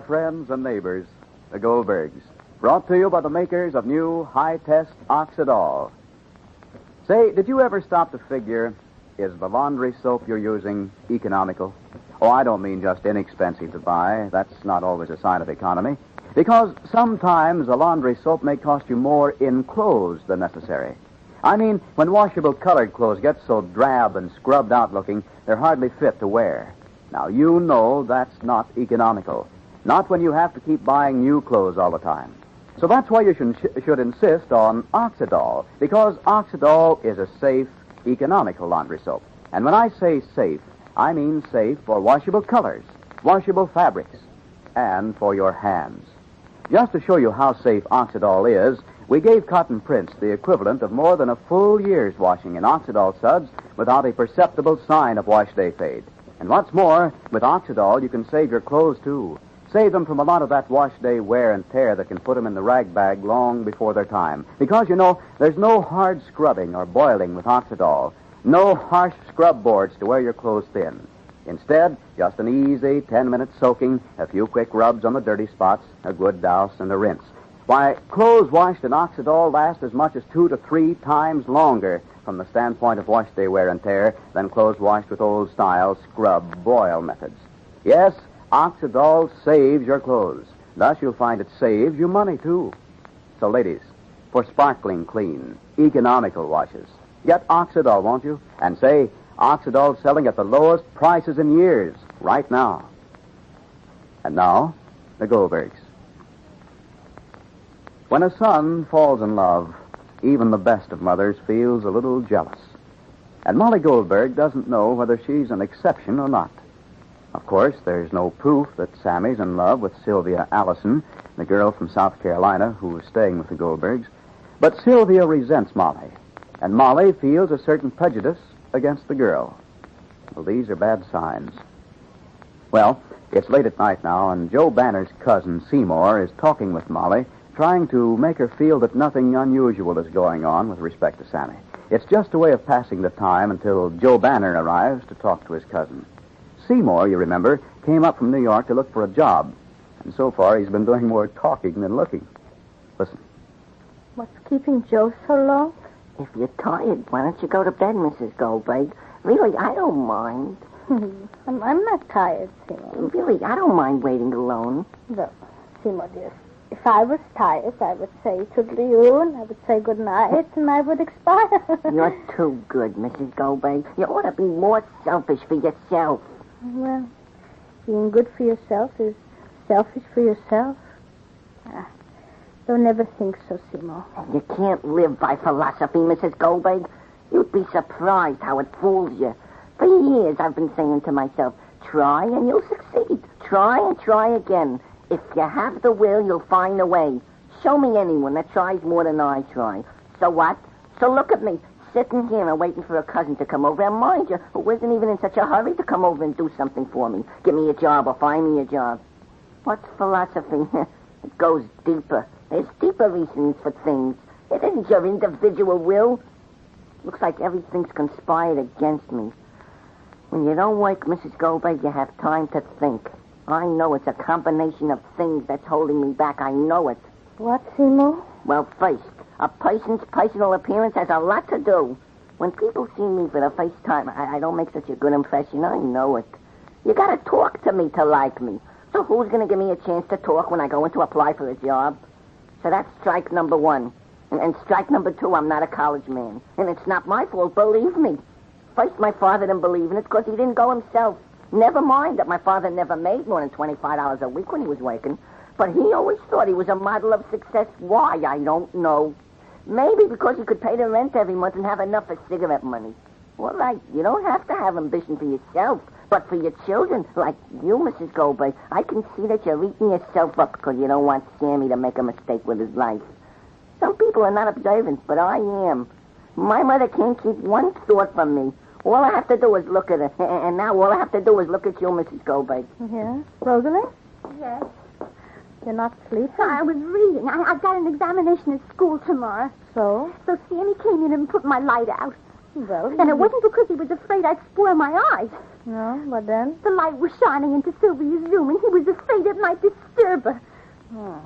friends and neighbors, the Goldbergs. Brought to you by the makers of new high-test Oxidol. Say, did you ever stop to figure, is the laundry soap you're using economical? Oh, I don't mean just inexpensive to buy. That's not always a sign of economy. Because sometimes a laundry soap may cost you more in clothes than necessary. I mean, when washable colored clothes get so drab and scrubbed out looking, they're hardly fit to wear. Now, you know that's not economical. Not when you have to keep buying new clothes all the time. So that's why you should insist on Oxidol, because Oxidol is a safe, economical laundry soap. And when I say safe, I mean safe for washable colors, washable fabrics, and for your hands. Just to show you how safe Oxidol is, we gave Cotton Prince the equivalent of more than a full year's washing in Oxidol suds without a perceptible sign of wash day fade. And what's more, with Oxidol, you can save your clothes, too. Save them from a lot of that wash day wear and tear that can put them in the rag bag long before their time. Because, you know, there's no hard scrubbing or boiling with Oxidol. No harsh scrub boards to wear your clothes thin. Instead, just an easy 10-minute soaking, a few quick rubs on the dirty spots, a good douse, and a rinse. Why, clothes washed in Oxidol last as much as 2 to 3 times longer from the standpoint of wash day wear and tear than clothes washed with old-style scrub-boil methods. Yes, Oxidol saves your clothes. Thus, you'll find it saves you money, too. So, ladies, for sparkling clean, economical washes, get Oxidol, won't you? And say, Oxidol's selling at the lowest prices in years, right now. And now, the Goldbergs. When a son falls in love, even the best of mothers feels a little jealous. And Molly Goldberg doesn't know whether she's an exception or not. Of course, there's no proof that Sammy's in love with Sylvia Allison, the girl from South Carolina who was staying with the Goldbergs. But Sylvia resents Molly, and Molly feels a certain prejudice against the girl. Well, these are bad signs. Well, it's late at night now, and Joe Banner's cousin, Seymour, is talking with Molly, trying to make her feel that nothing unusual is going on with respect to Sammy. It's just a way of passing the time until Joe Banner arrives to talk to his cousin. Seymour, you remember, came up from New York to look for a job. And so far, he's been doing more talking than looking. Listen. What's keeping Joe so long? If you're tired, why don't you go to bed, Mrs. Goldberg? Really, I don't mind. I'm not tired, Seymour. Really, I don't mind waiting alone. No, Seymour, dear. If I was tired, I would say toodaloo, and I would say good night, and I would expire. You're too good, Mrs. Goldberg. You ought to be more selfish for yourself. Well, being good for yourself is selfish for yourself. Don't ever think so, Seymour. You can't live by philosophy, Mrs. Goldberg. You'd be surprised how it fools you. For years, I've been saying to myself, try and you'll succeed. Try and try again. If you have the will, you'll find a way. Show me anyone that tries more than I try. So what? So look at me, sitting here and waiting for a cousin to come over. And mind you, who isn't even in such a hurry to come over and do something for me. Give me a job or find me a job. What's philosophy? It goes deeper. There's deeper reasons for things. It isn't your individual will. Looks like everything's conspired against me. When you don't work, Mrs. Goldberg, you have time to think. I know it's a combination of things that's holding me back. I know it. What, Seymour? Well, first, a person's personal appearance has a lot to do. When people see me for the first time, I don't make such a good impression. I know it. You gotta talk to me to like me. So who's gonna give me a chance to talk when I go in to apply for a job? So that's strike number one. And strike number two, I'm not a college man. And it's not my fault, believe me. First, my father didn't believe in it because he didn't go himself. Never mind that my father never made more than $25 a week when he was working. But he always thought he was a model of success. Why, I don't know. Maybe because he could pay the rent every month and have enough for cigarette money. All right, you don't have to have ambition for yourself. But for your children, like you, Mrs. Goldberg, I can see that you're eating yourself up because you don't want Sammy to make a mistake with his life. Some people are not observant, but I am. My mother can't keep one thought from me. All I have to do is look at her. And now all I have to do is look at you, Mrs. Goldberg. Yeah? Rosalie? Yes. You're not sleeping? I was reading. I've got an examination at school tomorrow. So? So Sammy came in and put my light out. Well, And it wasn't because he was afraid I'd spoil my eyes. No, but then? The light was shining into Sylvia's room, and he was afraid it might disturb her. Oh.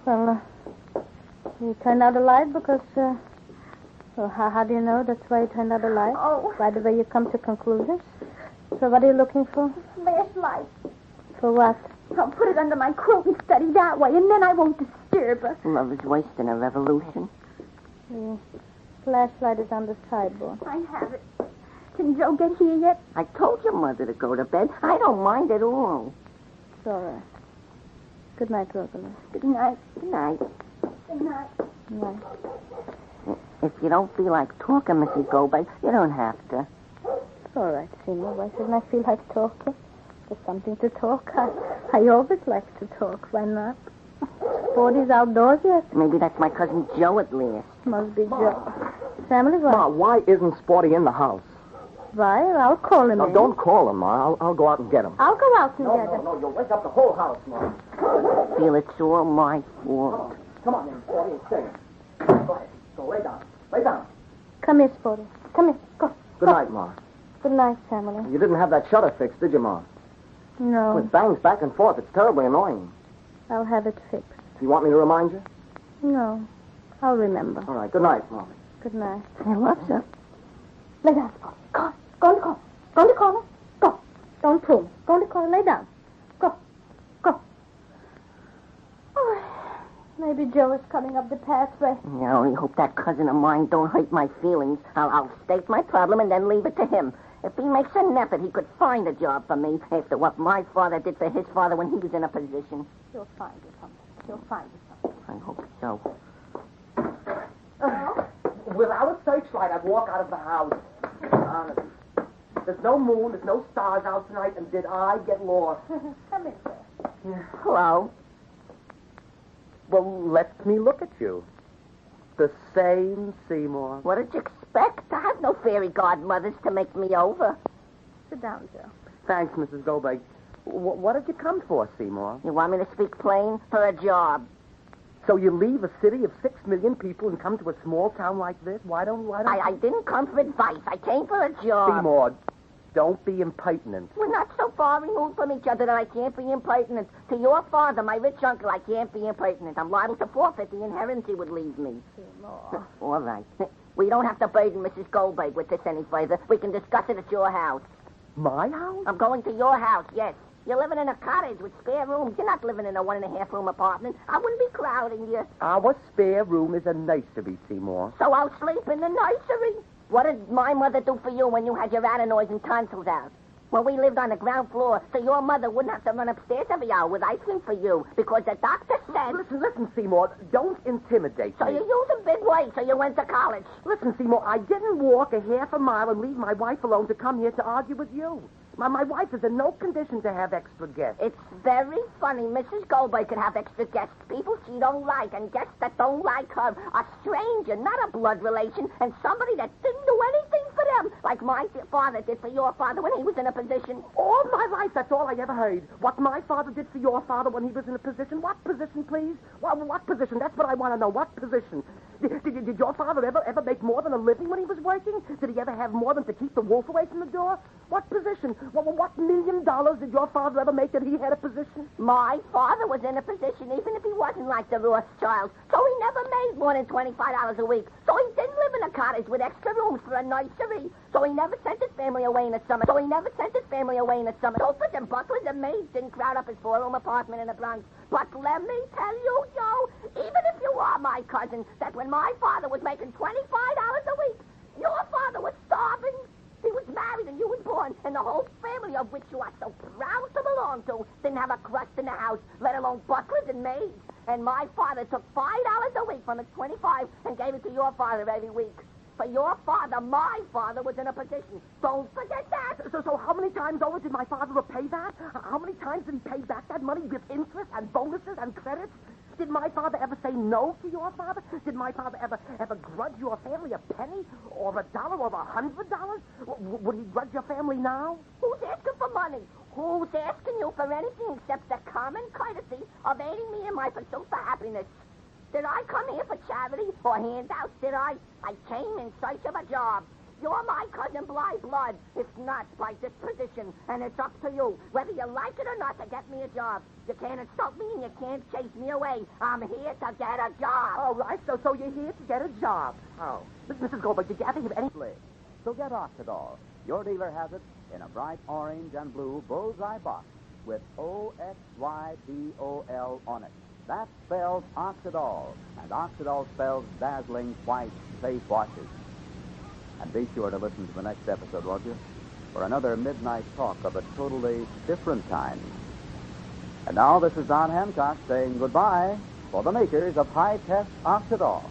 Well, you turned out the light because, well, how do you know that's why you turned out the light? Oh. By the way you come to conclusions. So what are you looking for? Flashlight. For what? I'll put it under my quilt and study that way, and then I won't disturb her. Love is wasting a revolution. The flashlight is on the sideboard. I have it. Can Joe get here yet? I told your mother to go to bed. I don't mind at all. It's all right. Good night, Rosalie. Good night. Good night. Good night. Good night. If you don't feel like talking, Mrs. Goldberg, you don't have to. It's all right, Seymour. Why shouldn't I feel like talking? There's something to talk. I always like to talk. Why not? Sporty's outdoors yet? Maybe that's my cousin Joe at last. Must be Joe. Family, why? Ma, why isn't Sporty in the house? Why? I'll call him Now, in. don't call him, Ma. I'll go out and get him. I'll go out and get him. No, you'll wake up the whole house, Ma. Feel it's all my fault. Come on, then, Sporty, and stay. Go ahead. Go, lay down. Lay down. Come here, Sporty. Come here. Go. Good night, Ma. Good night, family. You didn't have that shutter fixed, did you, Ma? No, It bangs back and forth. It's terribly annoying. I'll have it fixed. You want me to remind you? No, I'll remember. All right. Good night, Molly. Good night. I love you. Lay down, Sporty. Go. Go in the corner. Go in the corner. Go. Don't prove. Go in the corner. Lay down. Go. Go. Oh, maybe Joe is coming up the pathway. I only hope that cousin of mine don't hurt my feelings. I'll state my problem and then leave it to him. If he makes an effort, he could find a job for me after what my father did for his father when he was in a position. He'll find you something. He'll find you something. I hope so. Without a searchlight, I'd walk out of the house. Honest. There's no moon, there's no stars out tonight, and did I get lost? Come in, sir. Hello. Well, let me look at you. The same Seymour. What did you expect? I have no fairy godmothers to make me over. Sit down, Joe. Thanks, Mrs. Goldberg. What did you come for, Seymour? You want me to speak plain? For a job. So you leave a city of 6 million people and come to a small town like this? Why don't I didn't come for advice. I came for a job. Seymour, don't be impertinent. We're not so far removed from each other that I can't be impertinent. To your father, my rich uncle, I can't be impertinent. I'm liable to forfeit the inheritance he would leave me. Seymour. All right. We don't have to burden Mrs. Goldberg with this any further. We can discuss it at your house. My house? I'm going to your house, yes. You're living in a cottage with spare rooms. You're not living in a 1.5-room apartment. I wouldn't be crowding you. Our spare room is a nursery, Seymour. So I'll sleep in the nursery. What did my mother do for you when you had your adenoids and tonsils out? Well, we lived on the ground floor, so your mother wouldn't have to run upstairs every hour with ice cream for you, because the doctor said... Listen, Seymour, don't intimidate So me. you use a big weight, so you went to college. Listen, Seymour, I didn't walk a half a mile and leave my wife alone to come here to argue with you. My wife is in no condition to have extra guests. It's very funny. Mrs. Goldberg could have extra guests, people she don't like, and guests that don't like her. A stranger, not a blood relation, and somebody that didn't do anything for them, like my father did for your father when he was in a position. All my life, that's all I ever heard. What my father did for your father when he was in a position. What position, please? What position? That's what I want to know. What position? Did your father ever make more than a living when he was working? Did he ever have more than to keep the wolf away from the door? What position? What $1 million did your father ever make that he had a position? My father was in a position, even if he wasn't like the Rothschilds. So he never made more than $25 a week. So he didn't live in a cottage with extra rooms for a nursery. So he never sent his family away in the summer. Sofas and butlers and maids didn't crowd up his 4-room apartment in the Bronx. But let me tell you, Joe, even if you are my cousin, that when my father was making $25 a week, your father was starving. He was married and you was born, and the whole family of which you are so proud to belong to didn't have a crust in the house, let alone butlers and maids. And my father took $5 a week from his 25 and gave it to your father every week. For your father, my father was in a position. Don't forget that. So how many times over did my father repay that? How many times did he pay back that money with interest and bonuses and credits? Did my father ever say no to your father? Did my father ever grudge your family a penny or $1 or $100? Would he grudge your family now? Who's asking for money? Who's asking you for anything except the common courtesy of aiding me in my pursuit for happiness? Did I come here for charity or handouts? Did I? I came in search of a job. You're my cousin by blood, if not by disposition, and it's up to you, whether you like it or not, to get me a job. You can't insult me and you can't chase me away. I'm here to get a job. All right, so you're here to get a job. Oh. Mrs. Goldberg, did you ever have any... So get Oxidol. Your dealer has it in a bright orange and blue bullseye box with Oxydol on it. That spells Oxidol, and Oxidol spells dazzling white face washes. And be sure to listen to the next episode, won't you? For another midnight talk of a totally different kind. And now this is Don Hancock saying goodbye for the makers of high-test Oxidol.